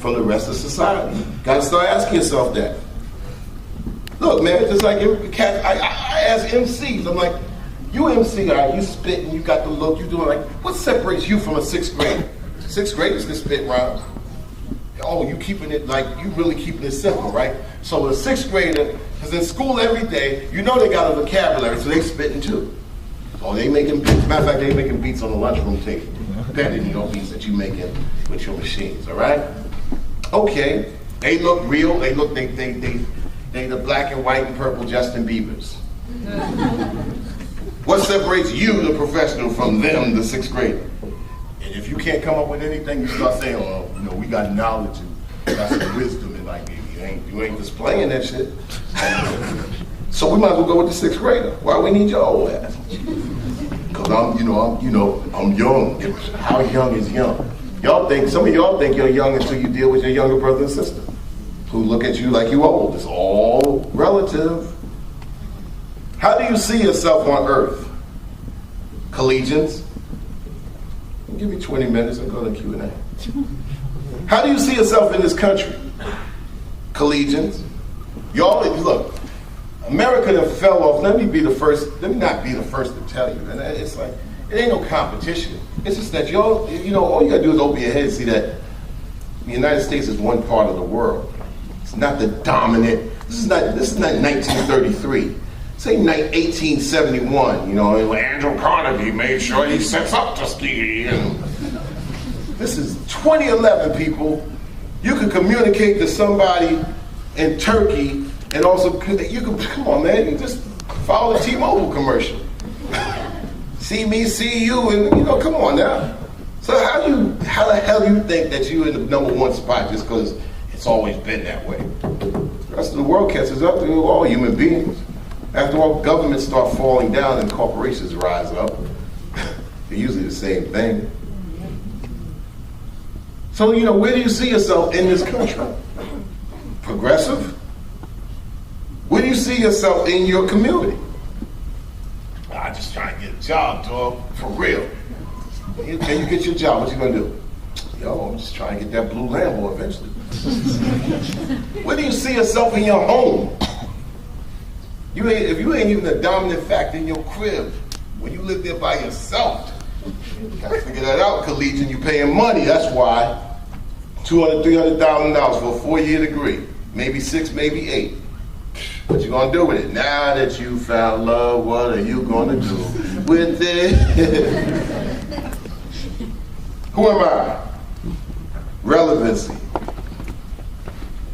from the rest of society? Got to start asking yourself that. Look, man, just like I ask MCs, I'm like, you MC guy, you spitting, you got the look, you doing like, what separates you from a sixth grader? Sixth graders can spit rhymes. Oh, you keeping it like, you really keeping it simple, right? So a sixth grader is in school every day, you know they got a vocabulary, so they spitting too. Oh, they making beats. Matter of fact, they making beats on the lunchroom table. Better than your beats that you making with your machines, all right? Okay, they look real. They look, they the black and white and purple Justin Biebers. What separates you, the professional, from them, the sixth grader? And if you can't come up with anything, you start saying, "Oh, you know, we got knowledge and got some wisdom," and like you ain't displaying that shit. So we might as well go with the sixth grader. Why we need your old ass? Because I'm young. How young is young? Some of y'all think you're young until you deal with your younger brother and sister, who look at you like you old. It's all relative. How do you see yourself on earth? Collegians? Give me 20 minutes and go to Q&A. How do you see yourself in this country? Collegians? Y'all, look, America that fell off. Let me not be the first to tell you. And it's like, it ain't no competition. It's just that y'all, all you gotta do is open your head and see that the United States is one part of the world. It's not the dominant. This is not 1933. This ain't 1871. Andrew Carnegie made sure he sets up Tuskegee. This is 2011, people. You can communicate to somebody in Turkey. And also, you can, come on, man, you just follow the T-Mobile commercial. See me, see you, and come on now. So how the hell do you think that you're in the number one spot just because it's always been that way? The rest of the world catches up to all human beings. After all, governments start falling down and corporations rise up. They're usually the same thing. So, where do you see yourself in this country? Progressive? Where do you see yourself in your community? I'm just trying to get a job, dog, for real. Can you get your job? What you gonna do? I'm just trying to get that blue Lambo eventually. Where do you see yourself in your home? If you ain't even the dominant factor in your crib, when you live there by yourself, you gotta figure that out, collegian. You paying money, that's why. $200,000, $300,000 for a 4-year degree. Maybe 6, maybe 8. What you gonna do with it? Now that you found love, what are you gonna do with it? Who am I? Relevancy.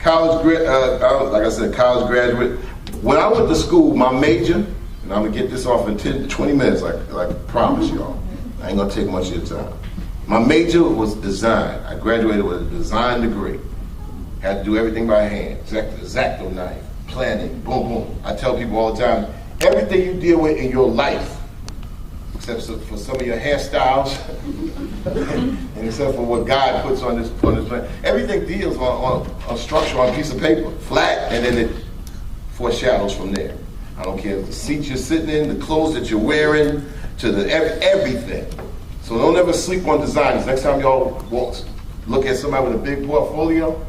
College graduate. When I went to school, my major, and I'm gonna get this off in 10 to 20 minutes, like I promise y'all. I ain't gonna take much of your time. My major was design. I graduated with a design degree. Had to do everything by hand. Exacto knife. Planning, boom, boom. I tell people all the time, everything you deal with in your life, except for some of your hairstyles, and except for what God puts on this plan, everything deals on structure on a piece of paper, flat, and then it foreshadows from there. I don't care if the seat you're sitting in, the clothes that you're wearing, to the everything. So don't ever sleep on designers. Next time y'all look at somebody with a big portfolio,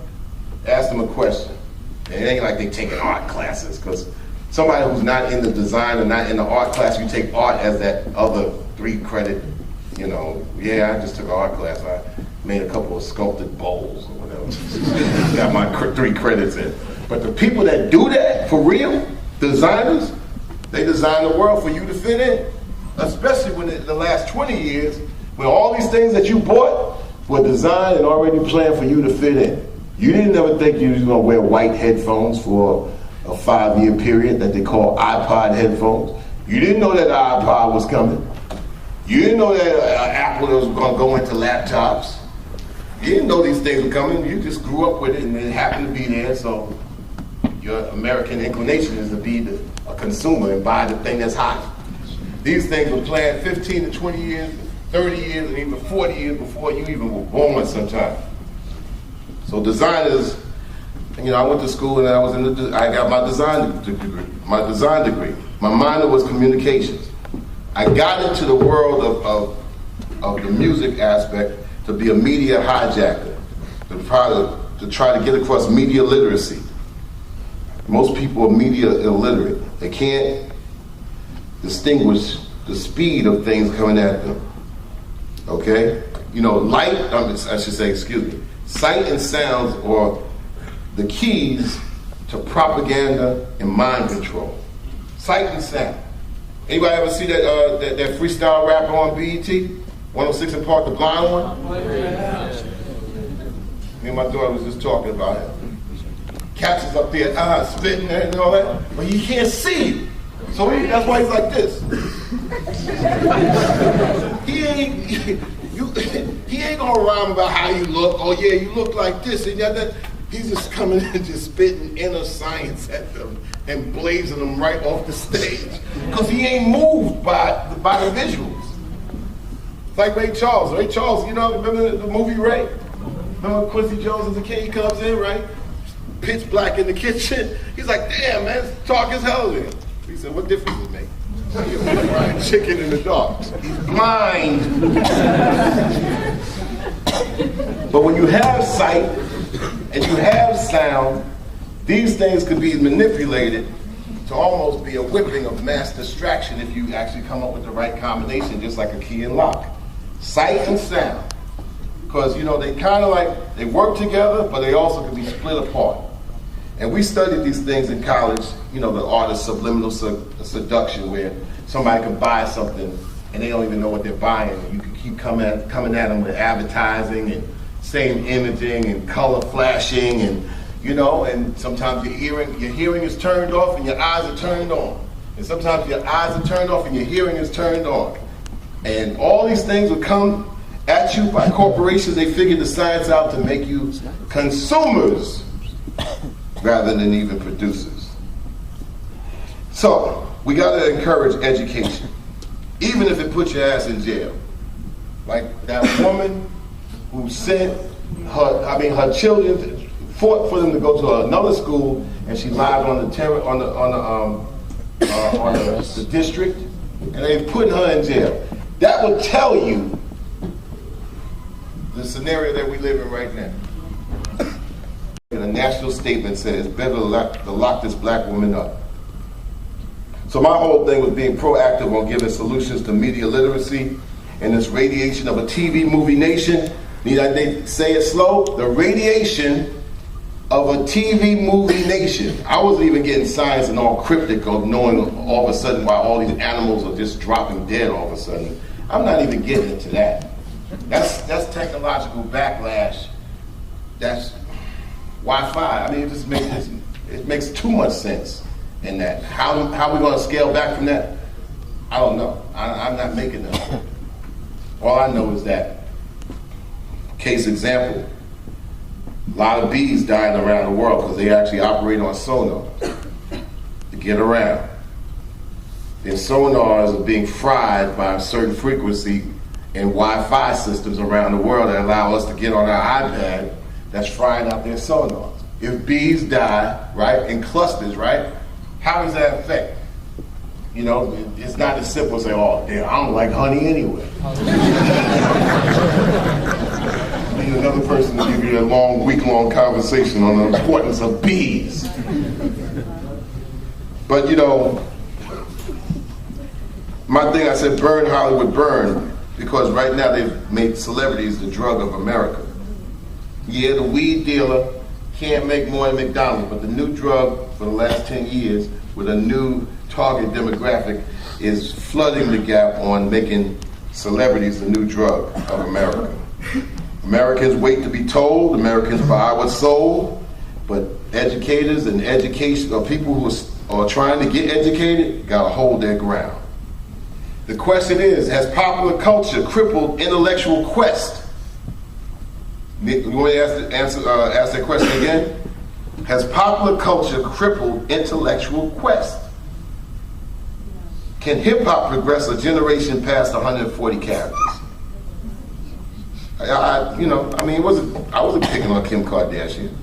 ask them a question. It ain't like they taking art classes, because somebody who's not in the design or not in the art class, you take art as that other 3 credit, I just took an art class. I made a couple of sculpted bowls or whatever. Got my 3 credits in. But the people that do that, for real, designers, they design the world for you to fit in. Especially when in the last 20 years, when all these things that you bought were designed and already planned for you to fit in. You didn't ever think you was going to wear white headphones for a 5-year period that they call iPod headphones. You didn't know that the iPod was coming. You didn't know that Apple was going to go into laptops. You didn't know these things were coming. You just grew up with it and it happened to be there. So your American inclination is to be a consumer and buy the thing that's hot. These things were planned 15 to 20 years, 30 years, and even 40 years before you even were born sometimes. So designers, I went to school and I got my design degree. My minor was communications. I got into the world of the music aspect to be a media hijacker, to try to to try to get across media literacy. Most people are media illiterate. They can't distinguish the speed of things coming at them. Okay? You know, sight and sounds are the keys to propaganda and mind control. Sight and sound. Anybody ever see that freestyle rapper on BET? 106 and Park, the blind one? Me and my daughter was just talking about it. Cats is up there, spitting and all that, but he can't see you. So that's why he's like this. He ain't gonna rhyme about how you look. Oh yeah, you look like this and that. He's just coming in and just spitting inner science at them and blazing them right off the stage. Because he ain't moved by the visuals. It's like Ray Charles. Ray Charles, you know, remember the movie Ray? Remember Quincy Jones as a kid, he comes in, right? Pitch black in the kitchen. He's like, damn, man, it's dark as hell in here. He said, what difference does it make? You're frying chicken in the dark. He's blind. But when you have sight and you have sound, these things could be manipulated to almost be a whipping of mass distraction if you actually come up with the right combination, just like a key and lock. Sight and sound. Because, you know, they kind of like, they work together, but they also can be split apart. And we studied these things in college, you know, the art of subliminal seduction, where somebody can buy something and they don't even know what they're buying. You can keep coming at them with advertising and same imaging and color flashing, and you know, and sometimes your hearing is turned off and your eyes are turned on. And sometimes your eyes are turned off and your hearing is turned on. And all these things will come at you by corporations. They figured the science out to make you consumers rather than even producers. So we got to encourage education, even if it puts your ass in jail. Like that woman who sent her children, fought for them to go to another school, and she lied on the district, and they put her in jail. That would tell you the scenario that we live in right now. And a national statement says, better to lock this black woman up. So my whole thing was being proactive on giving solutions to media literacy and this radiation of a TV movie nation. Need I say it slow? The radiation of a TV movie nation. I wasn't even getting science and all cryptic of knowing all of a sudden why all these animals are just dropping dead all of a sudden. I'm not even getting into that. That's technological backlash. That's Wi-Fi. I mean, it makes too much sense in that. How are we going to scale back from that? I don't know. I'm not making that. All I know is that, case example, a lot of bees dying around the world because they actually operate on sonar to get around. Their sonars are being fried by a certain frequency in Wi-Fi systems around the world that allow us to get on our iPad that's frying out their sonars. If bees die, right, in clusters, right, how does that affect? You know, it's not as simple as saying, oh, damn, I don't like honey anyway. I need another person to give you a long, week-long conversation on the importance of bees. But, you know, my thing, I said, burn Hollywood, burn, because right now they've made celebrities the drug of America. Yeah, the weed dealer can't make more than McDonald's, but the new drug for the last 10 years with a new target demographic is flooding the gap on making celebrities the new drug of America. Americans wait to be told, Americans buy what's sold, but educators and education, or people who are trying to get educated, gotta hold their ground. The question is, has popular culture crippled intellectual quest? You want me to ask that question again? Has popular culture crippled intellectual quest? Can hip-hop progress a generation past 140 characters? I wasn't picking on Kim Kardashian.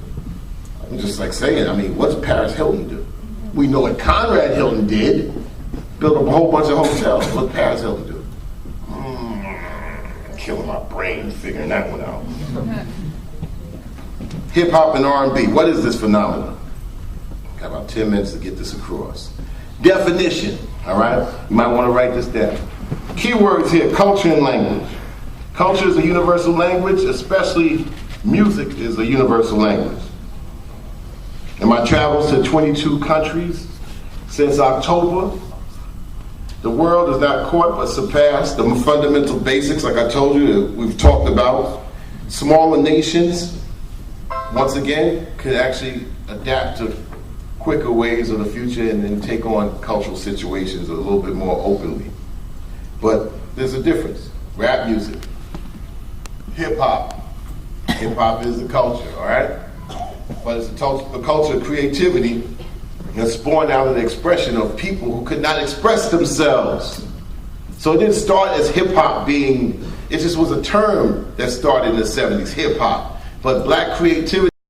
I'm just like saying, what does Paris Hilton do? We know what Conrad Hilton did. Built up a whole bunch of hotels. What did Paris Hilton do? Killing my brain figuring that one out. hip hop and R&B. What is this phenomenon? Got about 10 minutes to get this across. Definition, all right? You might want to write this down. Keywords here, culture and language. Culture is a universal language, especially music is a universal language. In my travels to 22 countries since October, the world has not caught but surpassed the fundamental basics, like I told you, that we've talked about. Smaller nations, once again, could actually adapt to quicker ways of the future and then take on cultural situations a little bit more openly. But there's a difference. Rap music, hip-hop. Hip-hop is the culture, all right? But it's a culture of creativity and spawned out of the expression of people who could not express themselves. So it didn't start as hip-hop being, it just was a term that started in the 70s, hip-hop. But black creativity